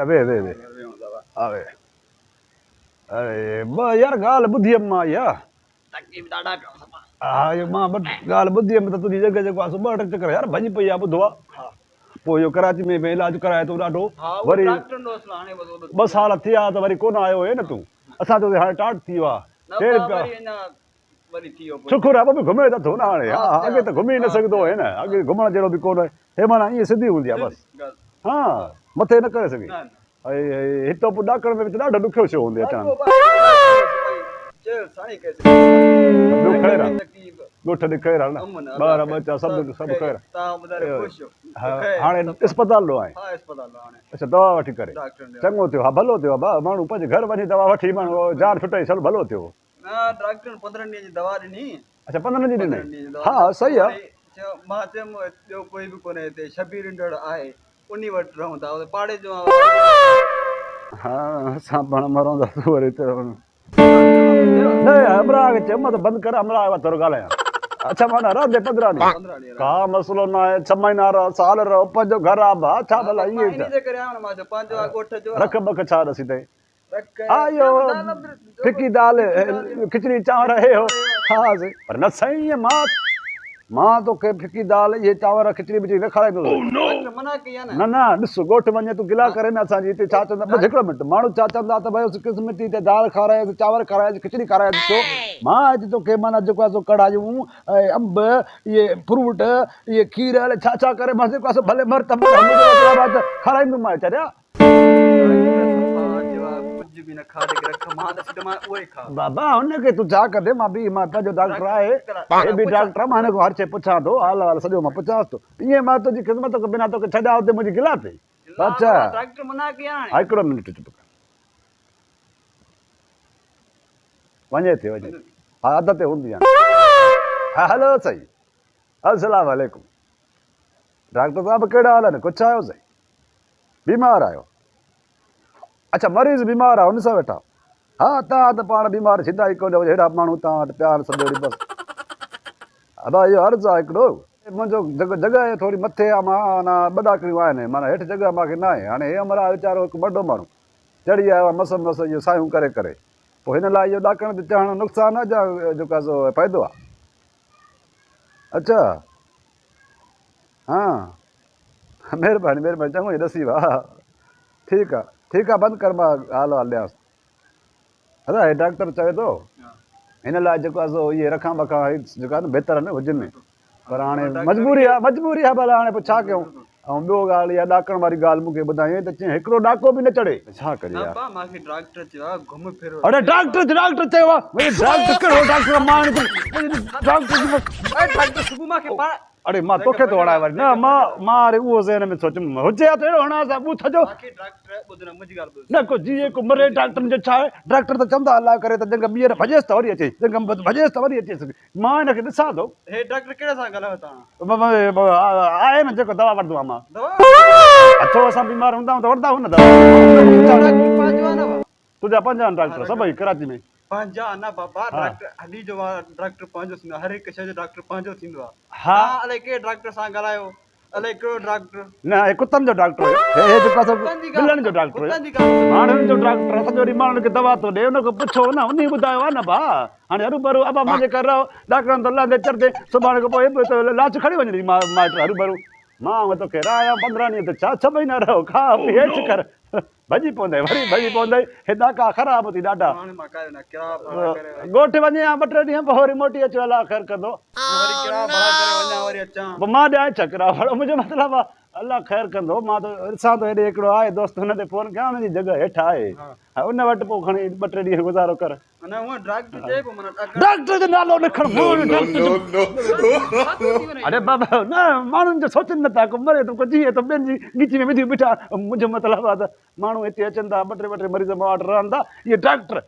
वे वे वे आवे अरे बा यार गाल बुद्धि मां या तकलीफ़ ॾाढा पियो हा ये मां बट गाल बुद्धि में त तुंहिंजी जॻह जेको आहे सो ॿ चक्कर यार भॼी पई आहे ॿुधो आहे पोइ इहो कराची में इलाज कराए थो ॾाढो वरी 2 साल थिया त वरी कोन आयो आहे न तूं असां चयो हाणे टाट थी वियो आहे शुकुर आहे बि घुमे त थो न हाणे हा अॻे त घुमी न सघंदो आहे न अॻे घुमण जहिड़ो बि कोन आहे हे माना ईअं सिधी हूंदी आहे बसि हा मथे न करे सघे हितो पोइ ॾाकण में ॾाढो ॾुखियो शो हूंदी अचण ॻोठ ॾिखैर आहे न ॿार बच्चा सभु ख़ैर हाणे इस्पताल ॾो आहे अच्छा दवा वठी करे चङो थियो हा भलो थियो भाउ माण्हू पंहिंजे घर वञी दवा वठी माण्हू जान छुटाई छॾ भलो थियो डॉक्टर 15 ॾींहं जी दवा ॾिनी अच्छा 15 ॾींहं ॾिनी हा सही आहे मां चयमि ॿियो कोई बि कोन्हे हिते शबीर इंडड़ आहे उन वटि रहूं था पाड़े जो हा असां पाण मरूं था तूं वरी न अमराग चयो मां त बंदि करे अमराग थोरो ॻाल्हायां अच्छा माना रहंदे 15 ॾींहं का मसइलो न आहे 6 महीना रहो साल रहो पंहिंजो घर आहे भाउ छा भला रख बख छा रसी अथई हा इहो फिकी दाल खिचड़ी चांवर हे हो हा पर न साईं ईअं मां तोखे फिकी दाल इहे चांवर खिचड़ी बिचड़ी न खाराईंदो न न ॾिस ॻोठ वञे तूं गिला करे न असांजी हिते छा चवंदा बसि हिकिड़ो मिंट माण्हू छा चवंदा त भई किस्मती ते दाल खाराए चांवर खाराए खिचड़ी खाराए ॾिसो मां अॼु तोखे माना जेको आहे सो कढ़ायूं ऐं अंब इहे फ्रूट इहे खीर अलाए छा छा करे मां जेको आहे सो भले मर त खाराईंदुमि मां चरिया बाबा हुनखे तूं छा कदे मां बि मां पंहिंजो डॉक्टर आहे हे बि डॉक्टर मां हिन खां हर शइ पुछां थो हाल हाल सॼो मां पुछांसि थो ईअं मां तुंहिंजी ख़िदमत खां बिना तोखे छॾिया हुते मुंहिंजी गिला ते अच्छा हिकिड़ो मिनट चुप कर वञे थी वञे हा अध ते हूंदी आहे हा हलो सही अस्सलाम वालेकुम डॉक्टर साहिब कहिड़ा हाल आहिनि कुझु आयो सही बीमार आहियो अच्छा मरीज़ बीमार आहे हुन सां वेठा हा तव्हां त पाण बीमार थींदा ई कोन हेड़ा माण्हू तव्हां वटि प्यार सॼो ॾींहुं बसि हा इहो अर्ज़ु आहे हिकिड़ो मुंहिंजो जॻह थोरी मथे आहे माना 2 ॾाकड़ियूं आहिनि माना हेठि जॻह मूंखे न आहे हाणे हे अमरा वीचारो हिकु वॾो माण्हू चढ़ी आयो आहे मस मस इहो सायूं करे करे पोइ हिन लाइ इहो ॾाकण ते चढ़णु नुक़सानु आहे या जेको आहे सो फ़ाइदो आहे अच्छा हा महिरबानी महिरबानी चङो ई ॾसी हा ठीकु आहे बंदि कर मां हाल हाल ॾियांसि दादा हे डॉक्टर चवे थो हिन लाइ जेको आहे सो इहे रखां बखां जेको आहे न बहितर न हुजनि पर हाणे मजबूरी आहे भला हाणे पोइ छा कयूं ऐं ॿियो ॻाल्हि इहा ॾाकण वारी ॻाल्हि मूंखे ॿुधाई त चई हिकिड़ो ॾाको बि न चढ़े छा कजे अड़े डॉक्टर चयो आहे अरे मां तोखे थो हणाए वरी न मां अरे उहो ज़हन में सोचुमि हुजे हा त अहिड़ो हणा सां ॿूथ जो न को जीअं को मरे डॉक्टरनि जो छा आहे डॉक्टर त चवंदा अलाह करे त जंग ॿीहर भॼेसि त वरी अचे भॼेसि त वरी अचे मां हिनखे ॾिसां थो आहे न जेको दवा वठंदो आहियां मां अचो असां बीमार हूंदा आहियूं त वठंदा आहियूं न दवा तुंहिंजा 5 आहिनि डॉक्टर सभई कराची में पंहिंजा न बाबा डॉक्टर हली जो डॉक्टर पंहिंजो थींदो आहे हर हिकु शइ जो डॉक्टर पंहिंजो थींदो आहे हा अलाए कहिड़े डॉक्टर सां ॻाल्हायो अलाए कहिड़ो डॉक्टर न हे कुतनि जो डॉक्टर हुयो हे जेको आहे बिलनि जो डॉक्टर माण्हुनि जो डॉक्टर सॼो ॾींहुं माण्हुनि खे दवा थो ॾे हुनखे पुछो न उन ॿुधायो आहे न भाउ हाणे हरू भरू अबा मुंहिंजे घर रहो डॉक्टरनि त लहंदे चढ़ंदे सुभाणे खां पोइ लाच खणी वञे माइट हरू भरू मां तोखे रहिया 15 ॾींहं त छा 6 महीना रहो खा पी हेठि कर भॼी पवंदे वरी भॼी पवंदे हे ॾाका ख़राब थी ॾाढा ॻोठ वञे हा 2-3 ॾींहं पोइ वरी मोटी अचो अलाह ख़ैर कंदो मां ॾियां छा किरायो भाड़ो मुंहिंजो मतिलबु आहे अलाह ख़ैर कंदो मां त ॾिसां थो हेॾे हिकिड़ो आहे दोस्त हुन ते फोन कयां हुनजी जॻह हेठि आहे उन वटि पोइ खणी 2-3 ॾींहं गुज़ारो कर डॉक्टर जो नालो लिखणु अरे बाबा न माण्हुनि जो सोचनि नथा को मरे थो को जीअं त ॿियनि जी ॻिची में विझी बीठा मुंहिंजो मतिलबु आहे त माण्हू हिते अचनि था 2-3 मरीज़ मां वटि रहनि था इहे डॉक्टर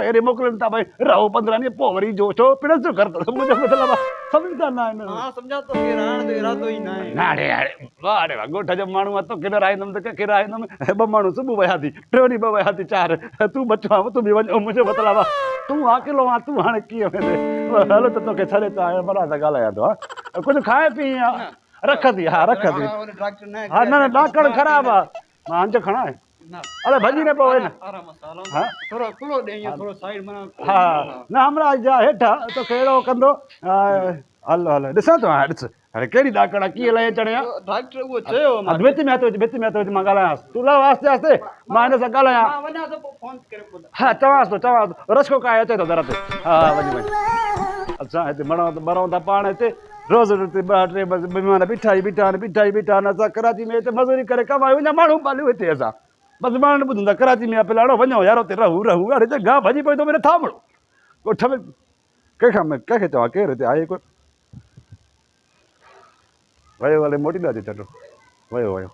हेॾे मोकिलनि था भई रहो 15 ॾींहं पोइ वरी जो छो पिणस जो कर मुंहिंजो मतिलबु आहे सम्झंदा न आहिनि अरे ॻोठ जो माण्हू आहे तोखे राईंदुमि त कंहिंखे राईंदुमि 2 माण्हू सुबुह विया थी 3 ॾींहं 2 विया थी 4 तूं बचो आहे तूं बि वञो मुंहिंजो मतिलबु आहे तूं अकेलो आहे तूं हाणे कीअं वेंदे हलो त तोखे छॾे थो हाणे भला सां ॻाल्हायां थो हा कुझु खाए पी रख थी हा रख थी हा न ॾाकण ख़राबु आहे मां अंज खणा अरे भॼी न पवे न हा थोरो खुलो ॾे इहो थोरो साइड माना हा न हमरा जा हेठा तो कहिड़ो कंदो हलो हलो ॾिसां थो हाणे ॾिस हाणे कहिड़ी ॾाकड़ आहे कीअं लहे चढ़िया डॉक्टर उहो चयो भिति में हथु भिति में हथु मां ॻाल्हायांसि तूं लह आस्ते आस्ते मां हिन सां ॻाल्हायां मां वञा थो पोइ फोन करे ॿुधायां हा चवांसि थो रसको काए अचे थो दर ते हा वञी असां हिते मरऊं था पाण हिते रोज़ हिते ॿ टे महिमान बीठा ई बीठा आहिनि असां कराची में हिते मज़ूरी करे कमायूं अञा माण्हू पालियूं हिते असां बसि माण्हू न ॿुधंदा कराची में पिलाड़ो वञो यार हुते रहूं हाणे हिते गांव भॼी पए थो मेरे थामड़ो ॻोठ में कंहिंखे चवां केरु हिते आहे कोई वयो हले मोटी ॾाढी चटो वयो